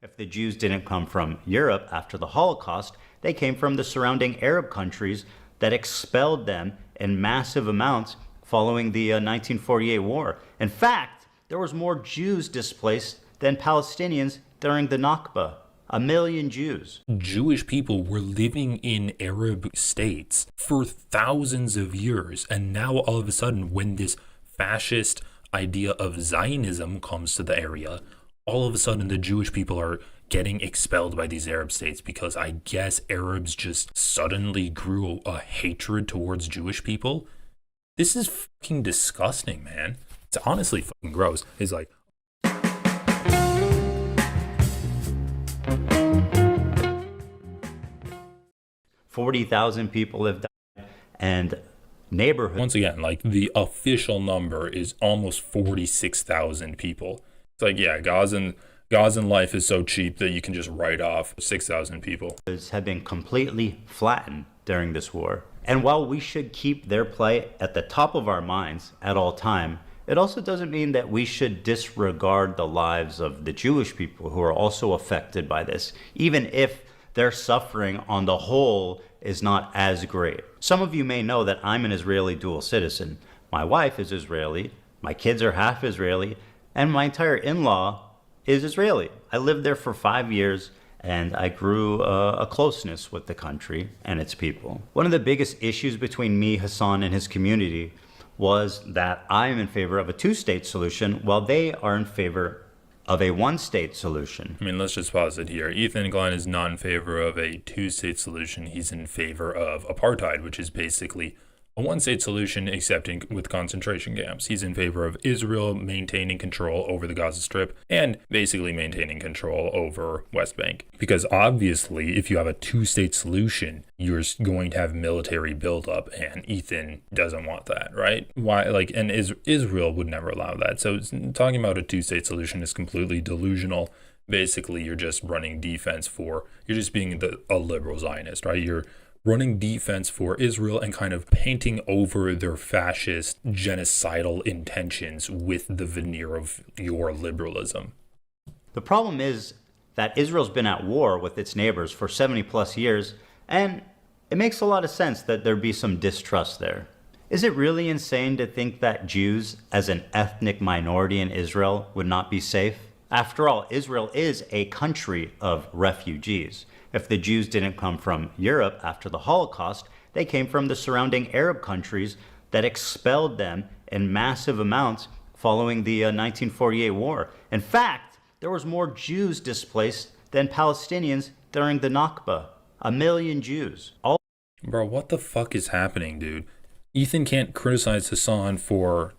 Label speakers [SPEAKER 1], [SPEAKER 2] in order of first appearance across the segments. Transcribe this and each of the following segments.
[SPEAKER 1] If the Jews didn't come from Europe after the Holocaust, they came from the surrounding Arab countries that expelled them in massive amounts following the 1948 war. In fact, there was more Jews displaced than Palestinians during the Nakba. 1 million Jews.
[SPEAKER 2] Jewish people were living in Arab states for thousands of years, and now all of a sudden, when this fascist idea of Zionism comes to the area, all of a sudden the Jewish people are getting expelled by these Arab states because I guess Arabs just suddenly grew a hatred towards Jewish people. This is fucking disgusting, man. It's honestly fucking gross. It's like,
[SPEAKER 1] 40,000 people have died, and neighborhoods.
[SPEAKER 2] Once again, like the official number is almost 46,000 people. It's like, yeah, Gazan life is so cheap that you can just write off 6,000 people.
[SPEAKER 1] Have been completely flattened during this war. And while we should keep their plight at the top of our minds at all time, it also doesn't mean that we should disregard the lives of the Jewish people who are also affected by this, even if their suffering on the whole is not as great. Some of you may know that I'm an Israeli dual citizen. My wife is Israeli, my kids are half Israeli, and my entire in-law is Israeli. I lived there for 5 years, and I grew a closeness with the country and its people. One of the biggest issues between me, HASAN, and his community was that I am in favor of a two-state solution while they are in favor of a one-state solution.
[SPEAKER 2] I mean, let's just pause it here. Ethan Klein is not in favor of a two-state solution. He's in favor of apartheid, which is basically a one-state solution except with concentration camps. He's in favor of Israel maintaining control over the Gaza Strip and basically maintaining control over West Bank. Because obviously, if you have a two-state solution, you're going to have military buildup, and Ethan doesn't want that, right? Why? Like, and Israel would never allow that. So talking about a two-state solution is completely delusional. Basically, you're just running defense you're just being a liberal Zionist, right? You're running defense for Israel and kind of painting over their fascist genocidal intentions with the veneer of your liberalism.
[SPEAKER 1] The problem is that Israel's been at war with its neighbors for 70 plus years, and it makes a lot of sense that there be some distrust there. Is it really insane to think that Jews, as an ethnic minority in Israel, would not be safe? After all, Israel is a country of refugees. If the Jews didn't come from Europe after the Holocaust, they came from the surrounding Arab countries that expelled them in massive amounts following the 1948 war. In fact, there was more Jews displaced than Palestinians during the Nakba. 1 million Jews.
[SPEAKER 2] Bro, what the fuck is happening, dude? Ethan can't criticize HASAN for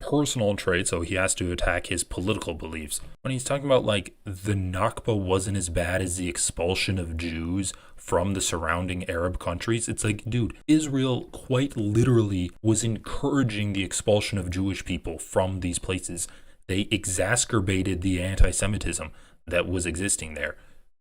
[SPEAKER 2] personal traits, so he has to attack his political beliefs. When he's talking about like the Nakba wasn't as bad as the expulsion of Jews from the surrounding Arab countries, it's like, dude, Israel quite literally was encouraging the expulsion of Jewish people from these places. They exacerbated the anti-Semitism that was existing there.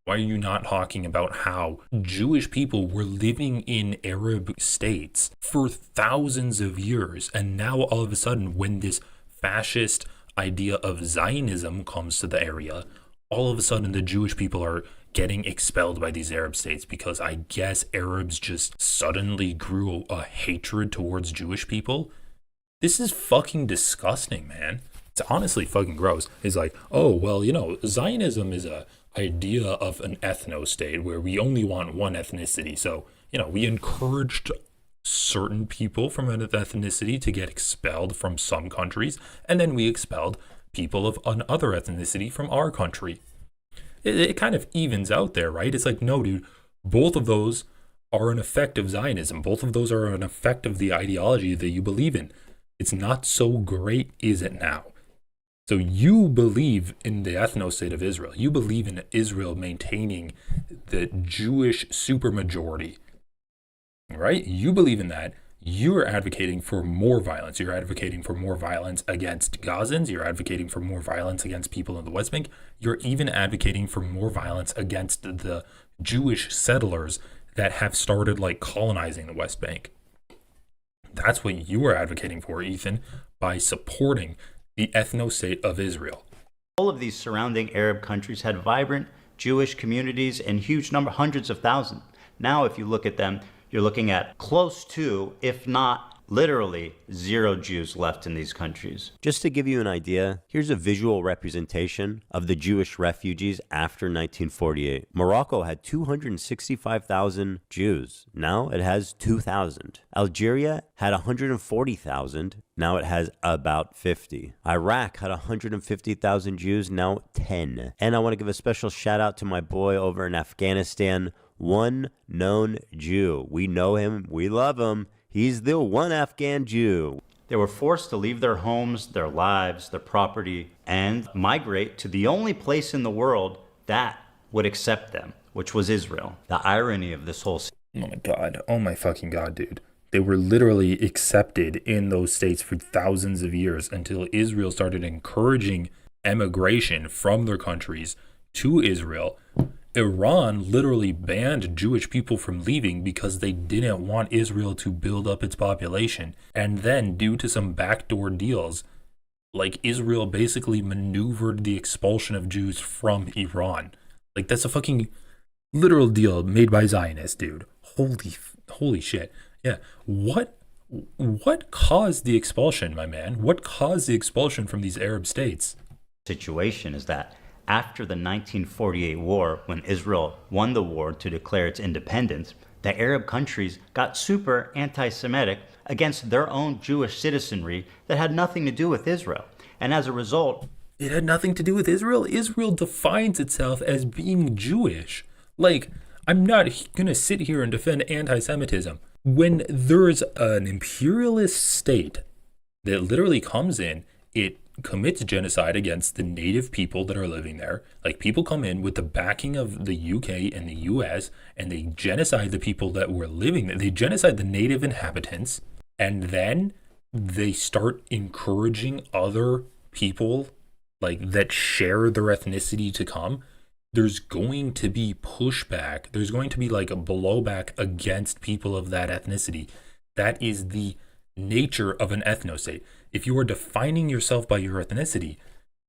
[SPEAKER 2] Why are you not talking about how Jewish people were living in Arab states for thousands of years, and now all of a sudden, when this fascist idea of Zionism comes to the area, all of a sudden the Jewish people are getting expelled by these Arab states because I guess Arabs just suddenly grew a hatred towards Jewish people? This is fucking disgusting, man. It's honestly fucking gross. It's like, oh, well, Zionism is a idea of an ethno-state where we only want one ethnicity. So, we encouraged certain people from an ethnicity to get expelled from some countries, and then we expelled people of another ethnicity from our country. It kind of evens out there, right? It's like, no, dude, both of those are an effect of Zionism. Both of those are an effect of the ideology that you believe in. It's not so great, is it now? So you believe in the ethno-state of Israel. You believe in Israel maintaining the Jewish supermajority, right? You believe in that. You're advocating for more violence. You're advocating for more violence against Gazans. You're advocating for more violence against people in the West Bank. You're even advocating for more violence against the Jewish settlers that have started colonizing the West Bank. That's what you are advocating for, Ethan, by supporting the ethno-state of Israel.
[SPEAKER 1] All of these surrounding Arab countries had vibrant Jewish communities in huge number, hundreds of thousands. Now, if you look at them, you're looking at close to, if not literally, 0 Jews left in these countries.
[SPEAKER 3] Just to give you an idea, here's a visual representation of the Jewish refugees after 1948. Morocco had 265,000 Jews. Now it has 2,000. Algeria had 140,000. Now it has about 50. Iraq had 150,000 Jews. Now 10. And I want to give a special shout out to my boy over in Afghanistan, one known Jew. We know him. We love him. He's the one Afghan Jew.
[SPEAKER 1] They were forced to leave their homes, their lives, their property, and migrate to the only place in the world that would accept them, which was Israel. The irony of this whole...
[SPEAKER 2] Oh my God. Oh my fucking God, dude. They were literally accepted in those states for thousands of years until Israel started encouraging emigration from their countries to Israel. Iran literally banned Jewish people from leaving because they didn't want Israel to build up its population. And then, due to some backdoor deals, like Israel basically maneuvered the expulsion of Jews from Iran. Like, that's a fucking literal deal made by Zionists, dude. Holy shit. Yeah. What caused the expulsion, my man? What caused the expulsion from these Arab states?
[SPEAKER 1] Situation is that after the 1948 war, when Israel won the war to declare its independence, the Arab countries got super anti-Semitic against their own Jewish citizenry that had nothing to do with Israel. And as a result...
[SPEAKER 2] It had nothing to do with Israel? Israel defines itself as being Jewish. Like, I'm not going to sit here and defend anti-Semitism. When there's an imperialist state that literally comes in, it commits genocide against the native people that are living there. Like, people come in with the backing of the UK and the US, and they genocide the people that were living there. They genocide the native inhabitants, and then they start encouraging other people like that share their ethnicity to come. There's going to be pushback. There's going to be like a blowback against people of that ethnicity. That is the nature of an ethnostate. If you are defining yourself by your ethnicity,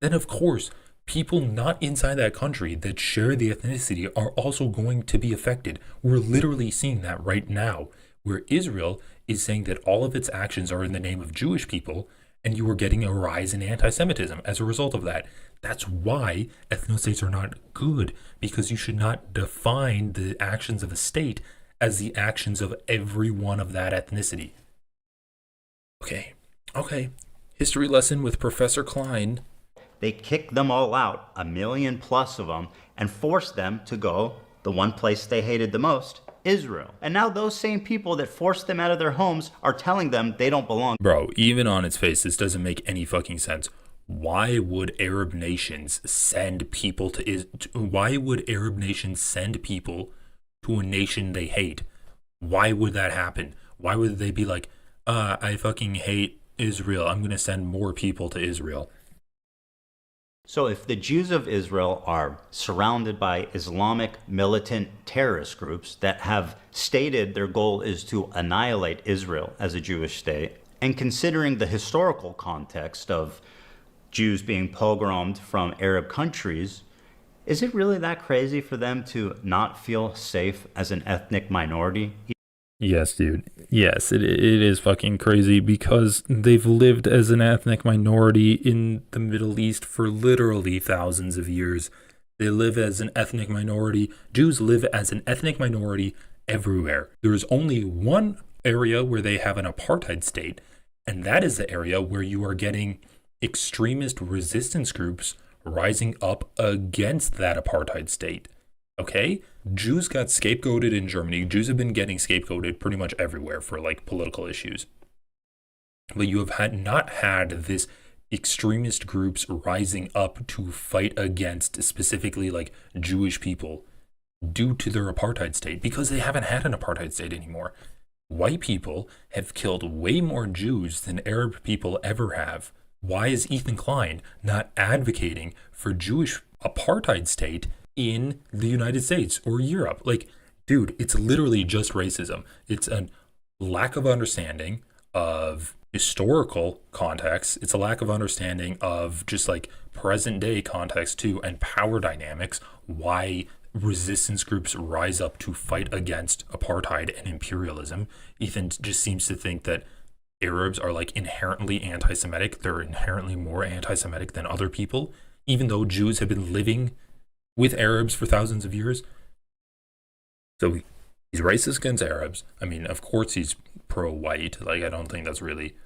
[SPEAKER 2] then of course, people not inside that country that share the ethnicity are also going to be affected. We're literally seeing that right now, where Israel is saying that all of its actions are in the name of Jewish people, and you are getting a rise in anti-Semitism as a result of that. That's why ethnostates are not good, because you should not define the actions of a state as the actions of everyone of that ethnicity. Okay. History lesson with Professor Klein.
[SPEAKER 1] They kicked them all out, 1 million plus of them, and forced them to go the one place they hated the most, Israel. And now those same people that forced them out of their homes are telling them they don't belong.
[SPEAKER 2] Bro, even on its face, this doesn't make any fucking sense. Why would Arab nations send people to why would Arab nations send people to a nation they hate? Why would that happen? Why would they be like, I fucking hate Israel, I'm going to send more people to Israel?
[SPEAKER 1] So if the Jews of Israel are surrounded by Islamic militant terrorist groups that have stated their goal is to annihilate Israel as a Jewish state, and considering the historical context of Jews being pogromed from Arab countries, is it really that crazy for them to not feel safe as an ethnic minority?
[SPEAKER 2] Yes, dude. Yes, it is fucking crazy because they've lived as an ethnic minority in the Middle East for literally thousands of years. They live as an ethnic minority. Jews live as an ethnic minority everywhere. There is only one area where they have an apartheid state, and that is the area where you are getting extremist resistance groups rising up against that apartheid state. Okay? Jews got scapegoated in Germany. Jews have been getting scapegoated pretty much everywhere for like political issues. But you have not had this extremist groups rising up to fight against specifically like Jewish people due to their apartheid state, because they haven't had an apartheid state anymore. White people have killed way more Jews than Arab people ever have. Why is Ethan Klein not advocating for Jewish apartheid state in the United States or Europe? Like, dude, it's literally just racism. It's a lack of understanding of historical context. It's a lack of understanding of just like present day context too, and power dynamics. why resistance groups rise up to fight against apartheid and imperialism. Ethan just seems to think that Arabs are like inherently anti-Semitic. They're inherently more anti-Semitic than other people, even though Jews have been living with Arabs for thousands of years. So he's racist against Arabs. I mean, of course he's pro-white. Like, I don't think that's really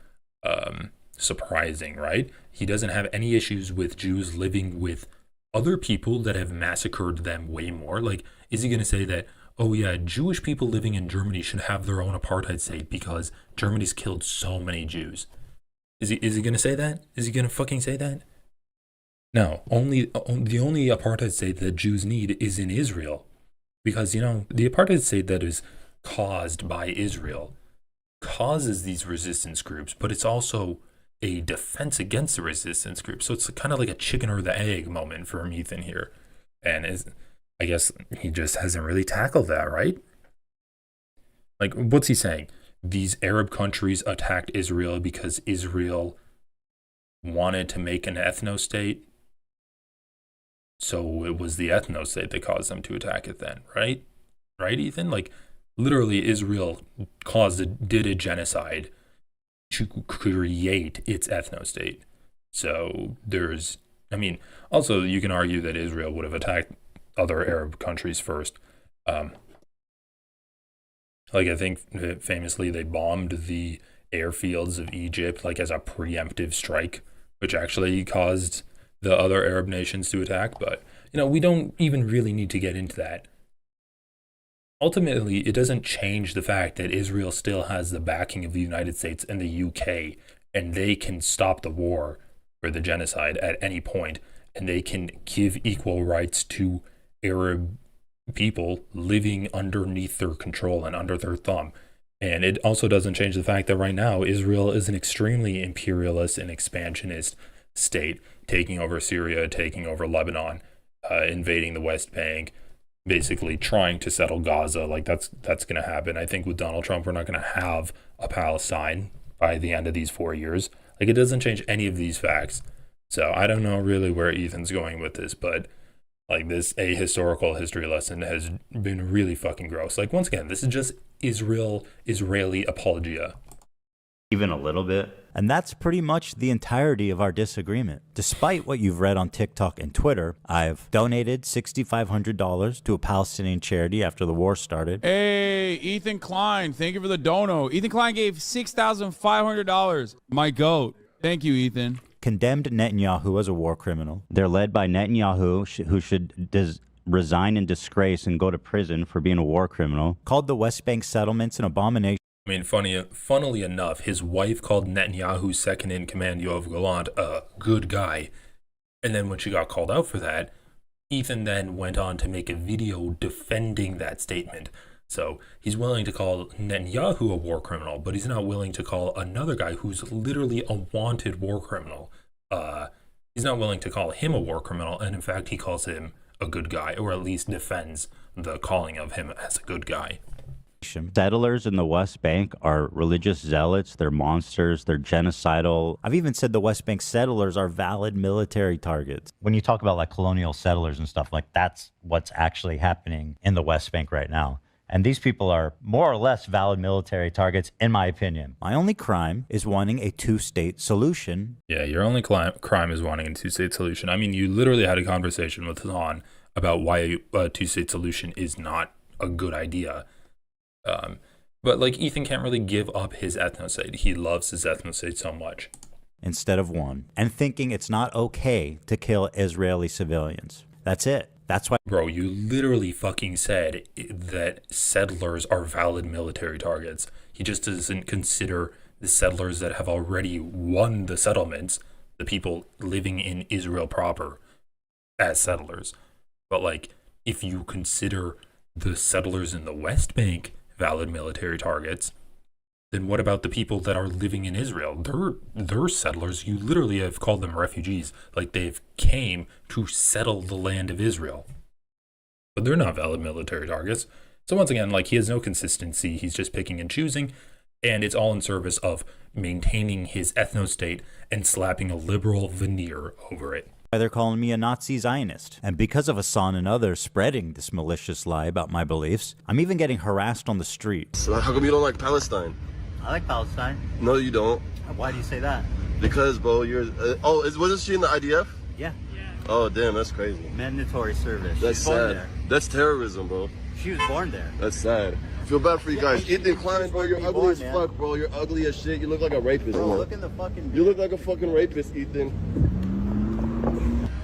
[SPEAKER 2] surprising, right? He doesn't have any issues with Jews living with other people that have massacred them way more. Like, is he going to say that, oh yeah, Jewish people living in Germany should have their own apartheid state because Germany's killed so many Jews? Is he going to say that? Is he going to fucking say that? No, the only apartheid state that Jews need is in Israel. Because, you know, the apartheid state that is caused by Israel causes these resistance groups, but it's also a defense against the resistance group. So it's kind of like a chicken or the egg moment for Ethan here. And I guess he just hasn't really tackled that, right? Like, what's he saying? These Arab countries attacked Israel because Israel wanted to make an ethno-state. So it was the ethno-state that caused them to attack it then, right? Right, Ethan? Like, literally, Israel did a genocide to create its ethno-state. So also you can argue that Israel would have attacked other Arab countries first. Like, I think famously they bombed the airfields of Egypt like as a preemptive strike, which actually caused the other Arab nations to attack. But, you know, we don't even really need to get into that. Ultimately, it doesn't change the fact that Israel still has the backing of the United States and the UK, and they can stop the war or the genocide at any point, and they can give equal rights to Arab people living underneath their control and under their thumb. And it also doesn't change the fact that right now Israel is an extremely imperialist and expansionist state, taking over Syria, taking over Lebanon, invading the West Bank, basically trying to settle Gaza. Like, that's going to happen. I think with Donald Trump, we're not going to have a Palestine by the end of these 4 years. Like, it doesn't change any of these facts. So I don't know really where Ethan's going with this, but like, this ahistorical history lesson has been really fucking gross. Like, once again, this is just Israeli apologia.
[SPEAKER 1] Even a little bit.
[SPEAKER 4] And that's pretty much the entirety of our disagreement. Despite what you've read on TikTok and Twitter, I've donated $6,500 to a Palestinian charity after the war started.
[SPEAKER 5] Hey, Ethan Klein, thank you for the dono. Ethan Klein gave $6,500. My goat. Thank you, Ethan.
[SPEAKER 4] Condemned Netanyahu as a war criminal.
[SPEAKER 1] They're led by Netanyahu, who should resign in disgrace and go to prison for being a war criminal.
[SPEAKER 4] Called the West Bank settlements an abomination.
[SPEAKER 2] I mean, funnily enough, his wife called Netanyahu's second-in-command, Yoav Gallant, a good guy. And then when she got called out for that, Ethan then went on to make a video defending that statement. So he's willing to call Netanyahu a war criminal, but he's not willing to call another guy who's literally a wanted war criminal. He's not willing to call him a war criminal, and in fact, he calls him a good guy, or at least defends the calling of him as a good guy.
[SPEAKER 1] Settlers in the West Bank are religious zealots. They're monsters. They're genocidal.
[SPEAKER 4] I've even said the West Bank settlers are valid military targets.
[SPEAKER 1] When you talk about like colonial settlers and stuff, like that's what's actually happening in the West Bank right now. And these people are more or less valid military targets, in my opinion.
[SPEAKER 4] My only crime is wanting a two-state solution.
[SPEAKER 2] Yeah, your only crime is wanting a two-state solution. I mean, you literally had a conversation with HASAN about why a two-state solution is not a good idea. But like, Ethan can't really give up his ethno-state. He loves his ethno-state so much.
[SPEAKER 4] Instead of one. And thinking it's not okay to kill Israeli civilians. That's it. That's why.
[SPEAKER 2] Bro, you literally fucking said that settlers are valid military targets. He just doesn't consider the settlers that have already won the settlements, the people living in Israel proper, as settlers. But like, if you consider the settlers in the West Bank valid military targets, then what about the people that are living in Israel? They're settlers. You literally have called them refugees. Like, they've came to settle the land of Israel. But they're not valid military targets. So once again, like, he has no consistency. He's just picking and choosing. And it's all in service of maintaining his ethno-state and slapping a liberal veneer over it.
[SPEAKER 4] Why they're calling me a Nazi Zionist. And because of Hassan and others spreading this malicious lie about my beliefs, I'm even getting harassed on the street.
[SPEAKER 6] So how come you don't like Palestine?
[SPEAKER 1] I like Palestine.
[SPEAKER 6] No, you don't.
[SPEAKER 1] Why do you say that?
[SPEAKER 6] Because, bro, you're... wasn't she in the IDF?
[SPEAKER 1] Yeah.
[SPEAKER 6] Oh, damn, that's crazy.
[SPEAKER 1] Mandatory service.
[SPEAKER 6] That's
[SPEAKER 1] She's born
[SPEAKER 6] sad.
[SPEAKER 1] there.
[SPEAKER 6] That's terrorism, bro.
[SPEAKER 1] She was born there.
[SPEAKER 6] That's sad. I feel bad for you guys. Ethan Klein, bro, you're ugly as fuck, bro. You're ugly as shit. You look like a rapist,
[SPEAKER 1] Bro,
[SPEAKER 6] man.
[SPEAKER 1] look in the fucking...
[SPEAKER 6] You look like a fucking rapist, Ethan.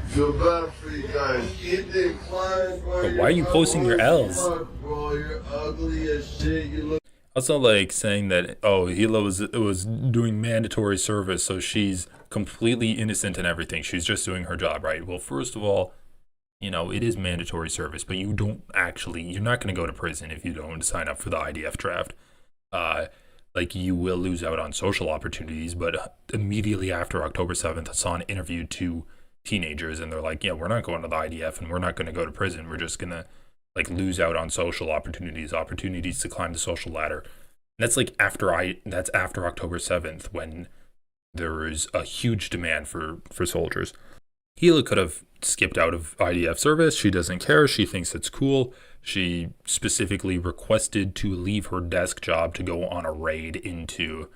[SPEAKER 6] Feel bad for you guys. Ethan Klein, bro.
[SPEAKER 2] But why are you posting your L's?
[SPEAKER 6] Fuck, bro, you're ugly as shit. You look...
[SPEAKER 2] Also, like, saying that, oh, Hila was doing mandatory service, so she's completely innocent in everything. She's just doing her job, right? Well, first of all, you know, it is mandatory service, but you're not going to go to prison if you don't sign up for the IDF draft. Like, you will lose out on social opportunities, but immediately after October 7th, Hassan interviewed 2 teenagers, and they're like, yeah, we're not going to the IDF, and we're not going to go to prison. We're just going to, like, lose out on social opportunities to climb the social ladder. And that's like after October 7th, when there is a huge demand for soldiers. Hila could have skipped out of IDF service. She doesn't care. She thinks it's cool. She specifically requested to leave her desk job to go on a raid into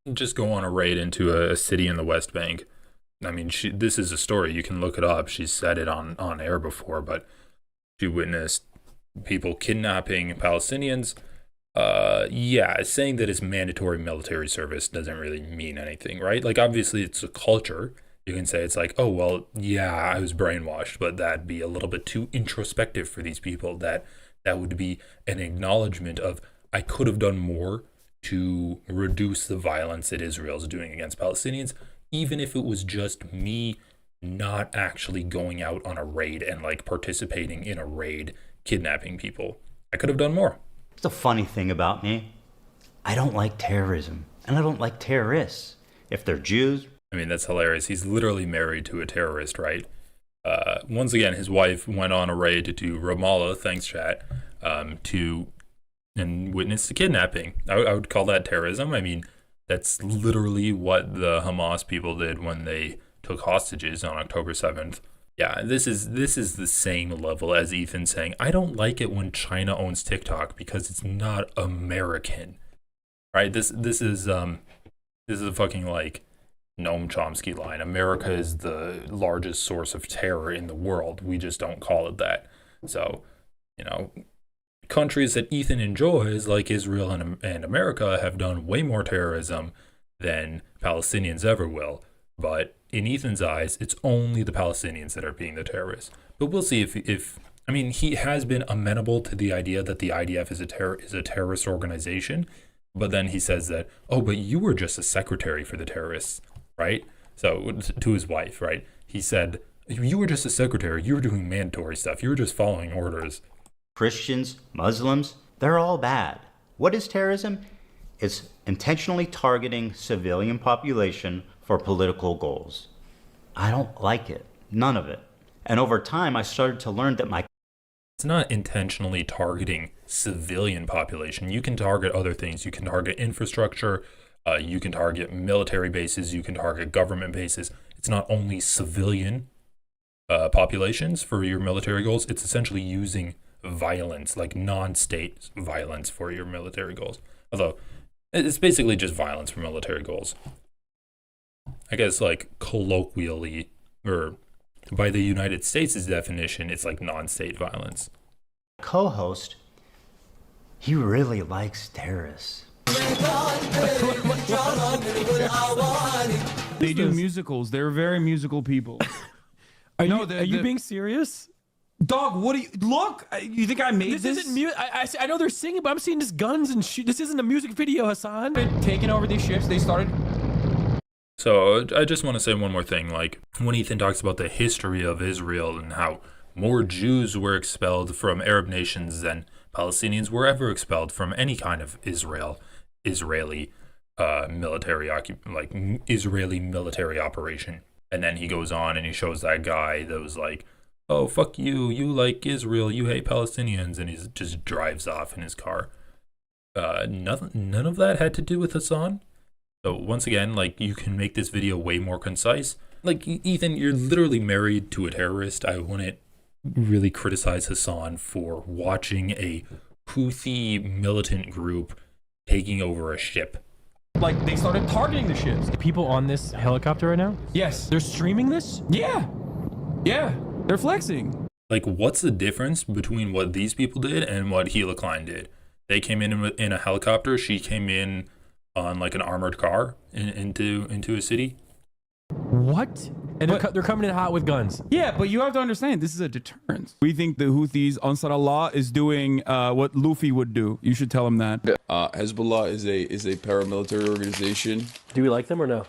[SPEAKER 2] a city in the West Bank. I mean, this is a story. You can look it up. She's said it on air before, but she witnessed people kidnapping Palestinians. Saying that it's mandatory military service doesn't really mean anything, right? Like, obviously it's a culture. You can say it's like, oh, well, yeah, I was brainwashed, but that'd be a little bit too introspective for these people. That would be an acknowledgement of, I could have done more to reduce the violence that Israel's doing against Palestinians, even if it was just me not actually going out on a raid and, like, participating in a raid, kidnapping people. I could have done more.
[SPEAKER 1] It's a funny thing about me. I don't like terrorism, and I don't like terrorists. If they're Jews...
[SPEAKER 2] I mean, that's hilarious. He's literally married to a terrorist, right? Once again, his wife went on a raid to Ramallah, thanks chat, and witnessed the kidnapping. I would call that terrorism. I mean, that's literally what the Hamas people did when they took hostages on October 7th. Yeah, this is the same level as Ethan saying, I don't like it when China owns TikTok because it's not American, right? This is a fucking, like, Noam Chomsky line. America is the largest source of terror in the world. We just don't call it that. So, you know, countries that Ethan enjoys, like Israel and America, have done way more terrorism than Palestinians ever will. But in Ethan's eyes, it's only the Palestinians that are being the terrorists. But we'll see if I mean, he has been amenable to the idea that the IDF is a terrorist organization. But then he says that, oh, but you were just a secretary for the terrorists, right? So to his wife, right? He said, you were just a secretary. You were doing mandatory stuff. You were just following orders.
[SPEAKER 1] Christians, Muslims, they're all bad. What is terrorism? It's intentionally targeting civilian population for political goals. I don't like it. None of it. And over time, I started to learn that
[SPEAKER 2] It's not intentionally targeting civilian population. You can target other things. You can target infrastructure. You can target military bases. You can target government bases. It's not only civilian populations for your military goals. It's essentially using violence, like non-state violence, for your military goals. Although it's basically just violence for military goals. I guess, like, colloquially, or by the United States' definition, it's like non-state violence.
[SPEAKER 1] co-host, he really likes terrorists.
[SPEAKER 5] They do musicals. They're very musical people.
[SPEAKER 7] Are you being serious?
[SPEAKER 5] Dog, what do you look? You think I made this?
[SPEAKER 7] This isn't music. I know they're singing, but I'm seeing just guns and shoot. This isn't a music video, Hassan.
[SPEAKER 5] Taking over these ships, they started.
[SPEAKER 2] So I just want to say one more thing. Like, when Ethan talks about the history of Israel and how more Jews were expelled from Arab nations than Palestinians were ever expelled from any kind of Israeli military operation. And then he goes on and he shows that guy that was like, oh, fuck you, you like Israel, you hate Palestinians, and he just drives off in his car. None of that had to do with Hassan. So once again, like, you can make this video way more concise. like Ethan, you're literally married to a terrorist. I wouldn't really criticize Hassan for watching a Houthi militant group taking over a ship.
[SPEAKER 7] Like, they started targeting the ships. People on this helicopter right now?
[SPEAKER 5] Yes.
[SPEAKER 7] They're streaming this?
[SPEAKER 5] Yeah. Yeah. They're flexing.
[SPEAKER 2] Like, what's the difference between what these people did and what Klein did? They came in a helicopter. She came in on like an armored car into a city.
[SPEAKER 7] What? And they're coming in hot with guns.
[SPEAKER 5] Yeah, but you have to understand, this is a deterrence. We think the Houthis, Ansar Allah, is doing what Luffy would do. You should tell him that.
[SPEAKER 8] Hezbollah is a paramilitary organization.
[SPEAKER 7] Do we like them or no?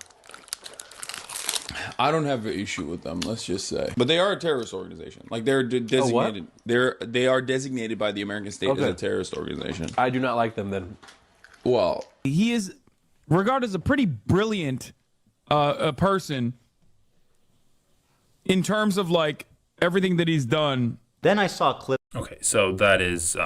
[SPEAKER 8] I don't have an issue with them, let's just say. But they are a terrorist organization. Like, they're designated. They are designated by the American state as a terrorist organization.
[SPEAKER 7] I do not like them then.
[SPEAKER 8] Well,
[SPEAKER 5] He is regarded as a pretty brilliant a person in terms of like everything that he's done.
[SPEAKER 1] Then I saw clips.
[SPEAKER 2] Okay, so that is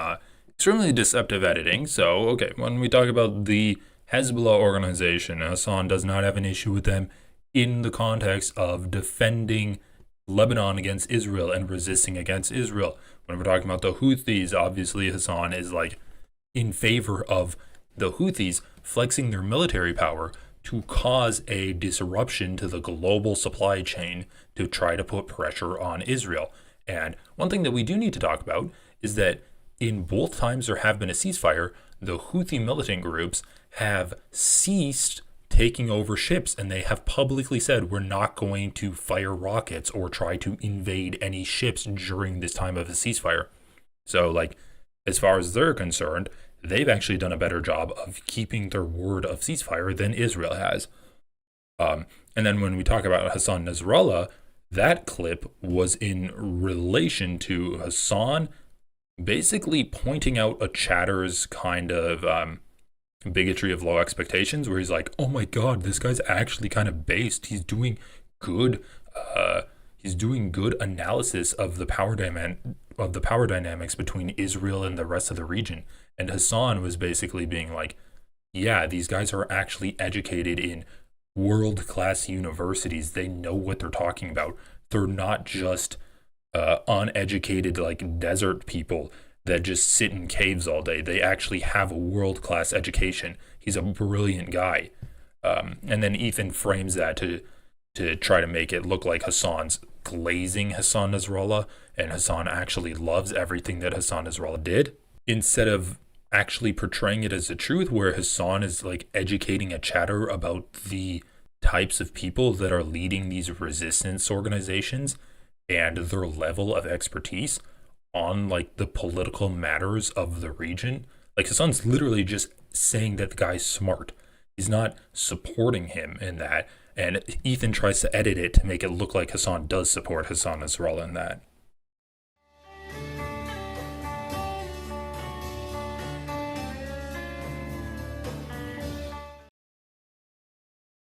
[SPEAKER 2] extremely deceptive editing. So, okay, when we talk about the Hezbollah organization, Hassan does not have an issue with them in the context of defending Lebanon against Israel and resisting against Israel. When we're talking about the Houthis, obviously Hassan is like in favor of the Houthis flexing their military power to cause a disruption to the global supply chain to try to put pressure on Israel. And one thing that we do need to talk about is that in both times there have been a ceasefire, the Houthi militant groups have ceased taking over ships, and they have publicly said, we're not going to fire rockets or try to invade any ships during this time of a ceasefire. So, like, as far as they're concerned, they've actually done a better job of keeping their word of ceasefire than Israel has. And then when we talk about Hassan Nasrallah, that clip was in relation to Hassan basically pointing out a chatter's kind of bigotry of low expectations, where he's like, oh my god, this guy's actually kind of based. He's doing good analysis of the power dynamics between Israel and the rest of the region. And Hassan was basically being like, yeah, these guys are actually educated in world-class universities. They know what they're talking about. They're not just uneducated, like, desert people that just sit in caves all day. They actually have a world-class education. He's a brilliant guy. And then Ethan frames that to try to make it look like Hassan's glazing Hassan Nasrallah, and Hassan actually loves everything that Hassan Nasrallah did, instead of actually portraying it as the truth, where Hassan is like educating a chatter about the types of people that are leading these resistance organizations and their level of expertise on like the political matters of the region. Like, Hassan's literally just saying that the guy's smart. He's not supporting him in that. And Ethan tries to edit it to make it look like Hassan does support Hassan Nasrallah in that.